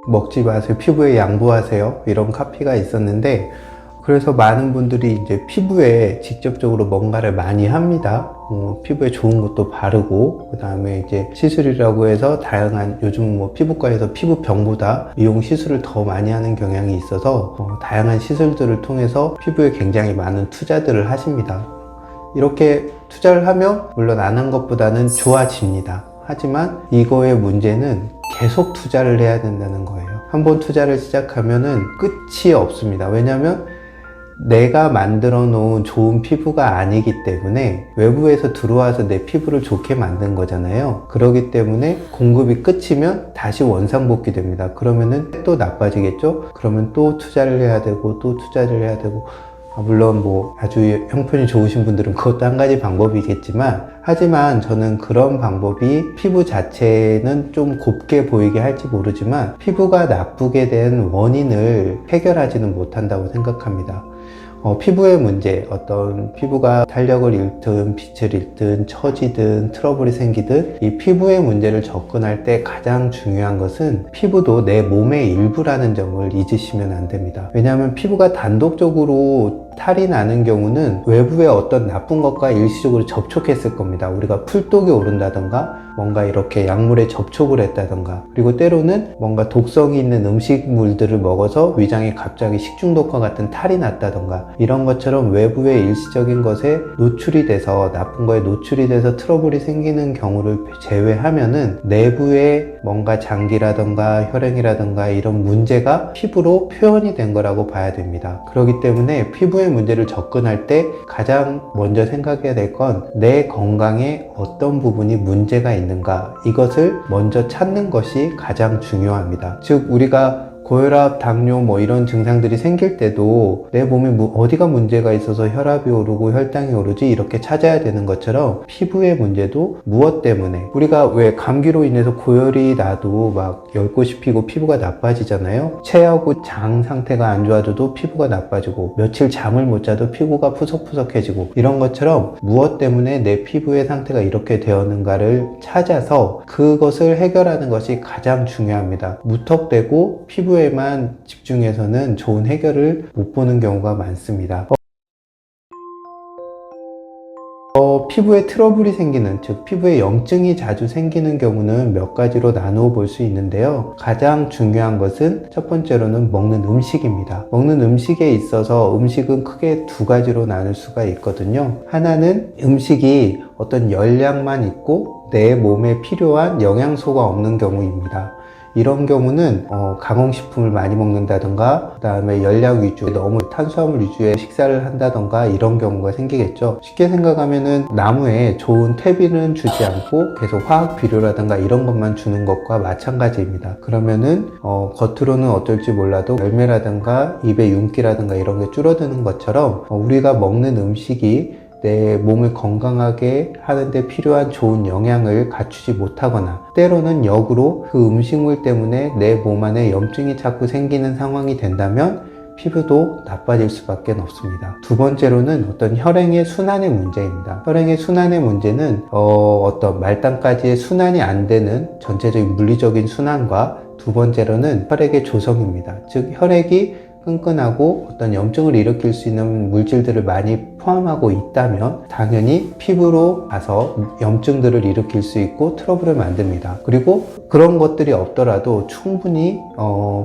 먹지 마세요, 피부에 양보하세요, 이런 카피가 있었는데, 그래서 많은 분들이 이제 피부에 직접적으로 뭔가를 많이 합니다. 피부에 좋은 것도 바르고, 그 다음에 이제 시술이라고 해서 다양한, 요즘 뭐 피부과에서 피부병보다 미용 시술을 더 많이 하는 경향이 있어서 다양한 시술들을 통해서 피부에 굉장히 많은 투자들을 하십니다. 이렇게 투자를 하면 물론 안 한 것보다는 좋아집니다. 하지만 이거의 문제는 계속 투자를 해야 된다는 거예요. 한번 투자를 시작하면은 끝이 없습니다. 왜냐하면 내가 만들어 놓은 좋은 피부가 아니기 때문에 외부에서 들어와서 내 피부를 좋게 만든 거잖아요. 그렇기 때문에 공급이 끝이면 다시 원상복귀 됩니다. 그러면은 또 나빠지겠죠? 그러면 또 투자를 해야 되고 또 투자를 해야 되고, 물론 뭐 아주 형편이 좋으신 분들은 그것도 한 가지 방법이겠지만, 하지만 저는 그런 방법이 피부 자체는 좀 곱게 보이게 할지 모르지만 피부가 나쁘게 된 원인을 해결하지는 못한다고 생각합니다. 피부의 문제, 어떤 피부가 탄력을 잃든 빛을 잃든 처지든 트러블이 생기든 이 피부의 문제를 접근할 때 가장 중요한 것은 피부도 내 몸의 일부라는 점을 잊으시면 안 됩니다. 왜냐하면 피부가 단독적으로 탈이 나는 경우는 외부의 어떤 나쁜 것과 일시적으로 접촉했을 겁니다. 우리가 풀독이 오른다던가 뭔가 이렇게 약물에 접촉을 했다던가, 그리고 때로는 뭔가 독성이 있는 음식물들을 먹어서 위장에 갑자기 식중독과 같은 탈이 났다던가, 이런 것처럼 외부의 일시적인 것에 노출이 돼서 나쁜 거에 노출이 돼서 트러블이 생기는 경우를 제외하면은 내부에 뭔가 장기라던가 혈행이라던가 이런 문제가 피부로 표현이 된 거라고 봐야 됩니다. 그렇기 때문에 피부의 문제를 접근할 때 가장 먼저 생각해야 될 건 내 건강에 어떤 부분이 문제가 있는가, 이것을 먼저 찾는 것이 가장 중요합니다. 즉 우리가 고혈압, 당뇨 뭐 이런 증상들이 생길 때도 내 몸에 어디가 문제가 있어서 혈압이 오르고 혈당이 오르지 이렇게 찾아야 되는 것처럼 피부의 문제도 무엇 때문에, 우리가 왜 감기로 인해서 고열이 나도 막 열꽃이 피고 피부가 나빠지잖아요. 체하고 장 상태가 안 좋아져도 피부가 나빠지고, 며칠 잠을 못 자도 피부가 푸석푸석해지고, 이런 것처럼 무엇 때문에 내 피부의 상태가 이렇게 되었는가를 찾아서 그것을 해결하는 것이 가장 중요합니다. 무턱대고 피부에만 집중해서는 좋은 해결을 못 보는 경우가 많습니다. 피부에 트러블이 생기는, 즉 피부에 염증이 자주 생기는 경우는 몇 가지로 나누어 볼 수 있는데요. 가장 중요한 것은 첫 번째로는 먹는 음식입니다. 먹는 음식에 있어서 음식은 크게 두 가지로 나눌 수가 있거든요. 하나는 음식이 어떤 열량만 있고 내 몸에 필요한 영양소가 없는 경우입니다. 이런 경우는 가공식품을 많이 먹는다던가, 그 다음에 열량 위주, 너무 탄수화물 위주의 식사를 한다던가, 이런 경우가 생기겠죠. 쉽게 생각하면은 나무에 좋은 퇴비는 주지 않고 계속 화학 비료라던가 이런 것만 주는 것과 마찬가지입니다. 그러면은 겉으로는 어떨지 몰라도 열매라던가 입의 윤기라던가 이런 게 줄어드는 것처럼 우리가 먹는 음식이 내 몸을 건강하게 하는데 필요한 좋은 영양을 갖추지 못하거나, 때로는 역으로 그 음식물 때문에 내 몸 안에 염증이 자꾸 생기는 상황이 된다면 피부도 나빠질 수밖에 없습니다. 두 번째로는 어떤 혈행의 순환의 문제입니다. 혈행의 순환의 문제는 어떤 말단까지의 순환이 안 되는 전체적인 물리적인 순환과, 두 번째로는 혈액의 조성입니다. 즉 혈액이 끈끈하고 어떤 염증을 일으킬 수 있는 물질들을 많이 포함하고 있다면 당연히 피부로 가서 염증들을 일으킬 수 있고 트러블을 만듭니다. 그리고 그런 것들이 없더라도 충분히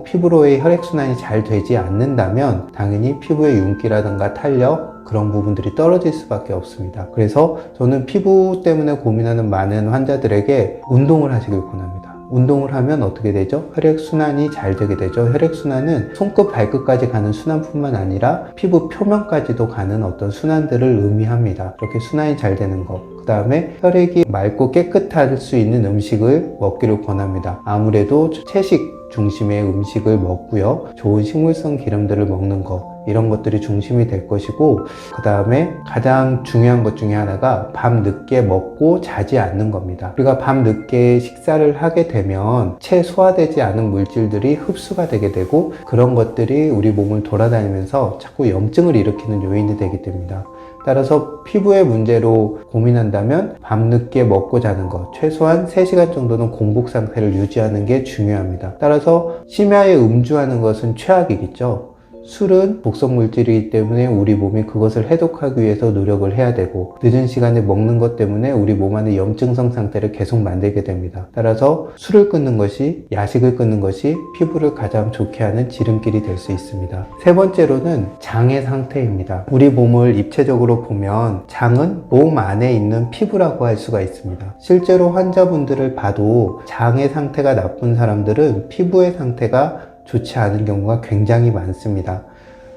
피부로의 혈액순환이 잘 되지 않는다면 당연히 피부의 윤기라든가 탄력, 그런 부분들이 떨어질 수밖에 없습니다. 그래서 저는 피부 때문에 고민하는 많은 환자들에게 운동을 하시길 권합니다. 운동을 하면 어떻게 되죠? 혈액순환이 잘 되게 되죠. 혈액순환은 손끝 발끝까지 가는 순환뿐만 아니라 피부 표면까지도 가는 어떤 순환들을 의미합니다. 이렇게 순환이 잘 되는 것, 그 다음에 혈액이 맑고 깨끗할 수 있는 음식을 먹기를 권합니다. 아무래도 채식 중심의 음식을 먹고요, 좋은 식물성 기름들을 먹는 것, 이런 것들이 중심이 될 것이고, 그 다음에 가장 중요한 것 중에 하나가 밤 늦게 먹고 자지 않는 겁니다. 우리가 밤 늦게 식사를 하게 되면 채 소화되지 않은 물질들이 흡수가 되게 되고, 그런 것들이 우리 몸을 돌아다니면서 자꾸 염증을 일으키는 요인이 되게 됩니다. 따라서 피부의 문제로 고민한다면 밤늦게 먹고 자는 것, 최소한 3시간 정도는 공복 상태를 유지하는 게 중요합니다. 따라서 심야에 음주하는 것은 최악이겠죠. 술은 독성 물질이기 때문에 우리 몸이 그것을 해독하기 위해서 노력을 해야 되고, 늦은 시간에 먹는 것 때문에 우리 몸 안에 염증성 상태를 계속 만들게 됩니다. 따라서 술을 끊는 것이, 야식을 끊는 것이 피부를 가장 좋게 하는 지름길이 될 수 있습니다. 세 번째로는 장의 상태입니다. 우리 몸을 입체적으로 보면 장은 몸 안에 있는 피부라고 할 수가 있습니다. 실제로 환자분들을 봐도 장의 상태가 나쁜 사람들은 피부의 상태가 좋지 않은 경우가 굉장히 많습니다.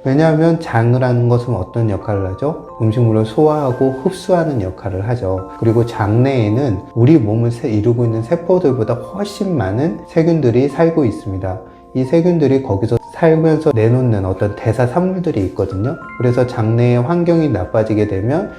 왜냐하면 장을 하는 것은 어떤 역할을 하죠? 음식물을 소화하고 흡수하는 역할을 하죠. 그리고 장 내에는 우리 몸을 이루고 있는 세포들보다 훨씬 많은 세균들이 살고 있습니다. 이 세균들이 거기서 살면서 내놓는 어떤 대사 산물들이 있거든요. 그래서 장내의 환경이 나빠지게 되면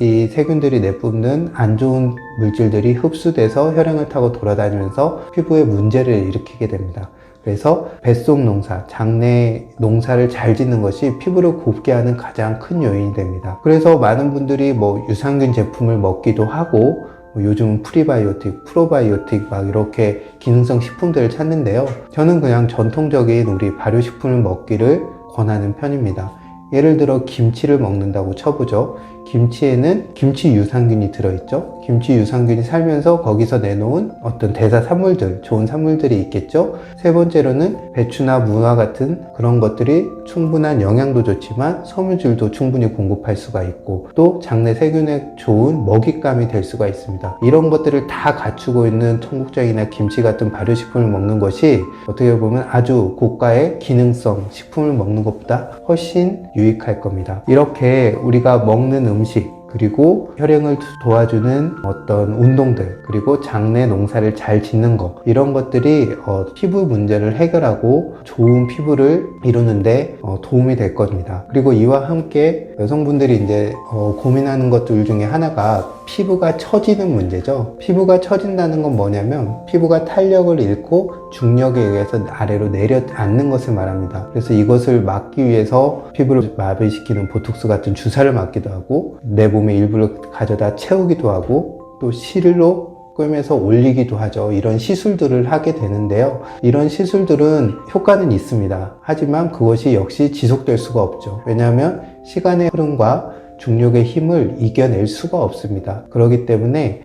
이 세균들이 내뿜는 안 좋은 물질들이 흡수돼서 혈행을 타고 돌아다니면서 피부에 문제를 일으키게 됩니다. 그래서 뱃속 농사, 장내 농사를 잘 짓는 것이 피부를 곱게 하는 가장 큰 요인이 됩니다. 그래서 많은 분들이 유산균 제품을 먹기도 하고, 요즘은 프리바이오틱, 프로바이오틱 막 이렇게 기능성 식품들을 찾는데요. 저는 그냥 전통적인 우리 발효식품을 먹기를 권하는 편입니다. 예를 들어 김치를 먹는다고 쳐보죠. 김치에는 김치 유산균이 들어있죠. 김치 유산균이 살면서 거기서 내놓은 어떤 대사 산물들, 좋은 산물들이 있겠죠. 세 번째로는 배추나 무와 같은 그런 것들이 충분한 영양도 좋지만 섬유질도 충분히 공급할 수가 있고, 또 장내 세균에 좋은 먹잇감이 될 수가 있습니다. 이런 것들을 다 갖추고 있는 청국장이나 김치 같은 발효식품을 먹는 것이 어떻게 보면 아주 고가의 기능성 식품을 먹는 것보다 훨씬 유익할 겁니다. 이렇게 우리가 먹는 음식, 그리고 혈행을 도와주는 어떤 운동들, 그리고 장내 농사를 잘 짓는 것, 이런 것들이 피부 문제를 해결하고 좋은 피부를 이루는데 도움이 될 겁니다. 그리고 이와 함께 여성분들이 이제 고민하는 것들 중에 하나가 피부가 처지는 문제죠. 피부가 처진다는 건 뭐냐면 피부가 탄력을 잃고 중력에 의해서 아래로 내려앉는 것을 말합니다. 그래서 이것을 막기 위해서 피부를 마비시키는 보톡스 같은 주사를 맞기도 하고, 내 몸의 일부를 가져다 채우기도 하고, 또 실로 꿰매서 올리기도 하죠. 이런 시술들을 하게 되는데요. 이런 시술들은 효과는 있습니다. 하지만 그것이 역시 지속될 수가 없죠. 왜냐하면 시간의 흐름과 중력의 힘을 이겨낼 수가 없습니다. 그렇기 때문에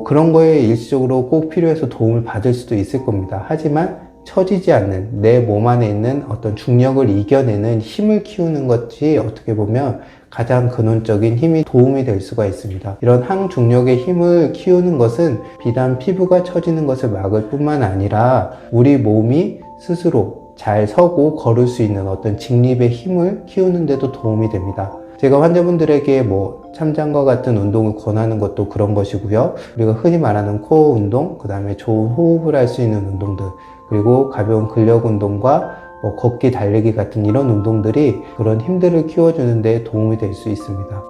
그런 거에 일시적으로 꼭 필요해서 도움을 받을 수도 있을 겁니다. 하지만 처지지 않는 내 몸 안에 있는 어떤 중력을 이겨내는 힘을 키우는 것이 어떻게 보면 가장 근원적인 힘이 도움이 될 수가 있습니다. 이런 항중력의 힘을 키우는 것은 비단 피부가 처지는 것을 막을 뿐만 아니라 우리 몸이 스스로 잘 서고 걸을 수 있는 어떤 직립의 힘을 키우는 데도 도움이 됩니다. 제가 환자분들에게 참장과 같은 운동을 권하는 것도 그런 것이고요. 우리가 흔히 말하는 코어 운동, 그 다음에 좋은 호흡을 할 수 있는 운동들, 그리고 가벼운 근력 운동과 걷기, 달리기 같은 이런 운동들이 그런 힘들을 키워주는 데 도움이 될 수 있습니다.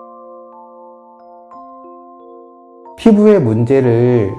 피부의 문제를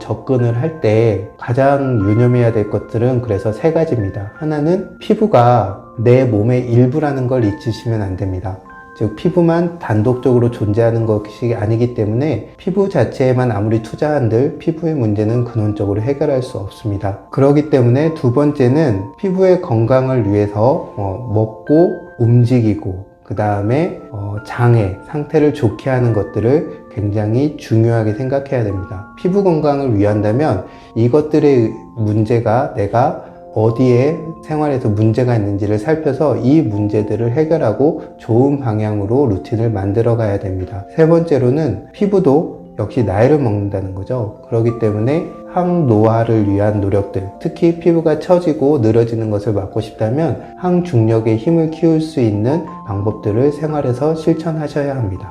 접근을 할 때 가장 유념해야 될 것들은 그래서 3가지입니다. 하나는 피부가 내 몸의 일부라는 걸 잊으시면 안 됩니다. 즉 피부만 단독적으로 존재하는 것이 아니기 때문에 피부 자체에만 아무리 투자한들 피부의 문제는 근원적으로 해결할 수 없습니다. 그렇기 때문에 두 번째는 피부의 건강을 위해서 먹고 움직이고, 그 다음에 장의 상태를 좋게 하는 것들을 굉장히 중요하게 생각해야 됩니다. 피부 건강을 위한다면 이것들의 문제가 내가 어디에 생활에서 문제가 있는지를 살펴서 이 문제들을 해결하고 좋은 방향으로 루틴을 만들어 가야 됩니다. 세 번째로는 피부도 역시 나이를 먹는다는 거죠. 그렇기 때문에 항노화를 위한 노력들, 특히 피부가 처지고 늘어지는 것을 막고 싶다면 항중력의 힘을 키울 수 있는 방법들을 생활에서 실천하셔야 합니다.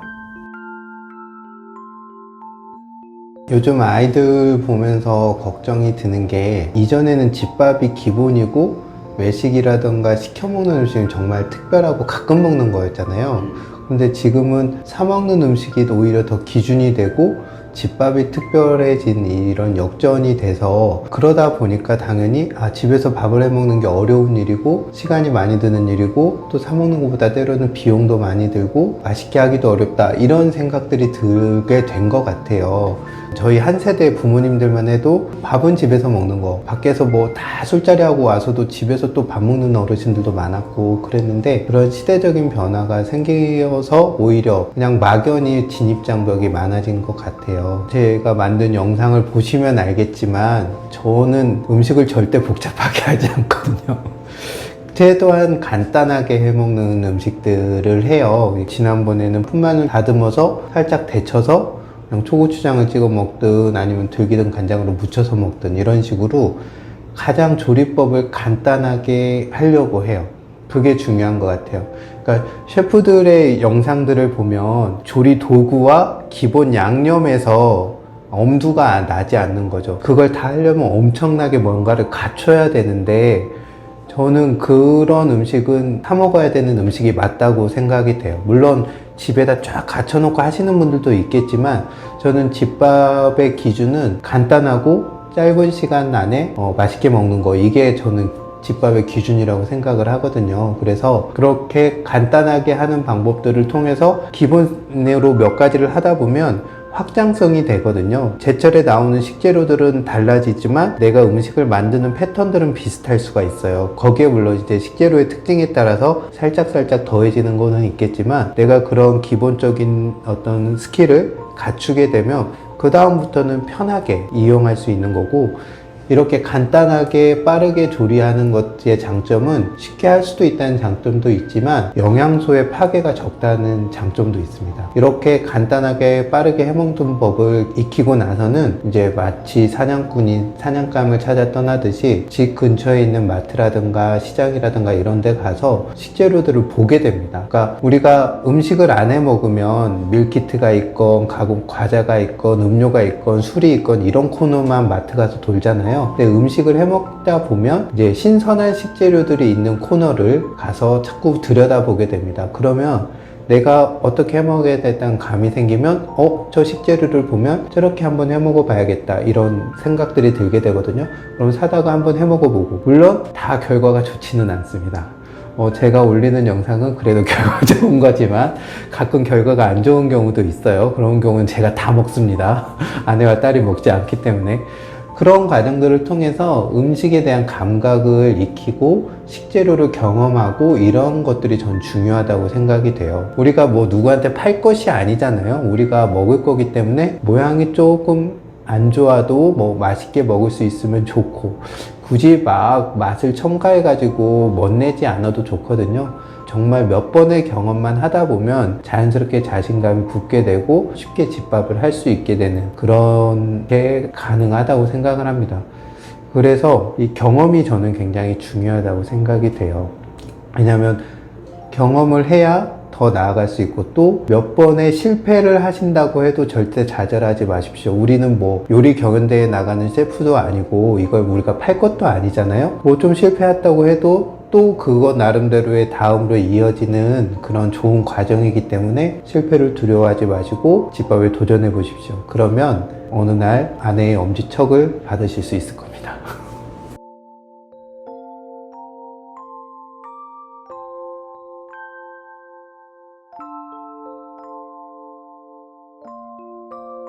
요즘 아이들 보면서 걱정이 드는 게, 이전에는 집밥이 기본이고 외식이라던가 시켜먹는 음식은 정말 특별하고 가끔 먹는 거였잖아요. 근데 지금은 사 먹는 음식이 오히려 더 기준이 되고, 집밥이 특별해진 이런 역전이 돼서 그러다 보니까 당연히 집에서 밥을 해 먹는 게 어려운 일이고 시간이 많이 드는 일이고 또 사 먹는 것보다 때로는 비용도 많이 들고 맛있게 하기도 어렵다 이런 생각들이 들게 된 것 같아요. 저희 한 세대 부모님들만 해도 밥은 집에서 먹는 거, 밖에서 뭐 다 술자리 하고 와서도 집에서 또 밥 먹는 어르신들도 많았고 그랬는데, 그런 시대적인 변화가 생겨서 오히려 그냥 막연히 진입장벽이 많아진 것 같아요. 제가 만든 영상을 보시면 알겠지만 저는 음식을 절대 복잡하게 하지 않거든요. 제 또한 간단하게 해먹는 음식들을 해요. 지난번에는 푼마늘 다듬어서 살짝 데쳐서 그냥 초고추장을 찍어 먹든 아니면 들기름 간장으로 무쳐서 먹든 이런 식으로 가장 조리법을 간단하게 하려고 해요. 그게 중요한 것 같아요. 그러니까 셰프들의 영상들을 보면 조리 도구와 기본 양념에서 엄두가 나지 않는 거죠. 그걸 다 하려면 엄청나게 뭔가를 갖춰야 되는데, 저는 그런 음식은 사 먹어야 되는 음식이 맞다고 생각이 돼요. 물론 집에다 쫙 갖춰놓고 하시는 분들도 있겠지만, 저는 집밥의 기준은 간단하고 짧은 시간 안에 맛있게 먹는 거, 이게 저는 집밥의 기준이라고 생각을 하거든요. 그래서 그렇게 간단하게 하는 방법들을 통해서 기본으로 몇 가지를 하다 보면 확장성이 되거든요. 제철에 나오는 식재료들은 달라지지만 내가 음식을 만드는 패턴들은 비슷할 수가 있어요. 거기에 물론 이제 식재료의 특징에 따라서 살짝 더해지는 거는 있겠지만, 내가 그런 기본적인 어떤 스킬을 갖추게 되면 그 다음부터는 편하게 이용할 수 있는 거고, 이렇게 간단하게 빠르게 조리하는 것의 장점은 쉽게 할 수도 있다는 장점도 있지만 영양소의 파괴가 적다는 장점도 있습니다. 이렇게 간단하게 빠르게 해먹는 법을 익히고 나서는 이제 마치 사냥꾼이 사냥감을 찾아 떠나듯이 집 근처에 있는 마트라든가 시장이라든가 이런 데 가서 식재료들을 보게 됩니다. 그러니까 우리가 음식을 안 해 먹으면 밀키트가 있건 가공 과자가 있건 음료가 있건 술이 있건 이런 코너만 마트 가서 돌잖아요. 근데 음식을 해 먹다 보면 이제 신선한 식재료들이 있는 코너를 가서 자꾸 들여다보게 됩니다. 그러면 내가 어떻게 해 먹어야 되다는 감이 생기면 저 식재료를 보면 저렇게 한번 해 먹어 봐야겠다 이런 생각들이 들게 되거든요. 그럼 사다가 한번 해 먹어 보고, 물론 다 결과가 좋지는 않습니다. 제가 올리는 영상은 그래도 결과가 좋은 거지만 가끔 결과가 안 좋은 경우도 있어요. 그런 경우는 제가 다 먹습니다. 아내와 딸이 먹지 않기 때문에. 그런 과정들을 통해서 음식에 대한 감각을 익히고 식재료를 경험하고 이런 것들이 전 중요하다고 생각이 돼요. 우리가 뭐 누구한테 팔 것이 아니잖아요. 우리가 먹을 거기 때문에 모양이 조금 안 좋아도 뭐 맛있게 먹을 수 있으면 좋고, 굳이 막 맛을 첨가해 가지고 멋내지 않아도 좋거든요. 정말 몇 번의 경험만 하다 보면 자연스럽게 자신감이 붙게 되고 쉽게 집밥을 할 수 있게 되는 그런 게 가능하다고 생각을 합니다. 그래서 이 경험이 저는 굉장히 중요하다고 생각이 돼요. 왜냐하면 경험을 해야 더 나아갈 수 있고, 또 몇 번의 실패를 하신다고 해도 절대 좌절하지 마십시오. 우리는 뭐 요리 경연대회에 나가는 셰프도 아니고 이걸 우리가 팔 것도 아니잖아요. 뭐 좀 실패했다고 해도 또 그거 나름대로의 다음으로 이어지는 그런 좋은 과정이기 때문에 실패를 두려워하지 마시고 집밥에 도전해 보십시오. 그러면 어느 날 아내의 엄지척을 받으실 수 있을 겁니다.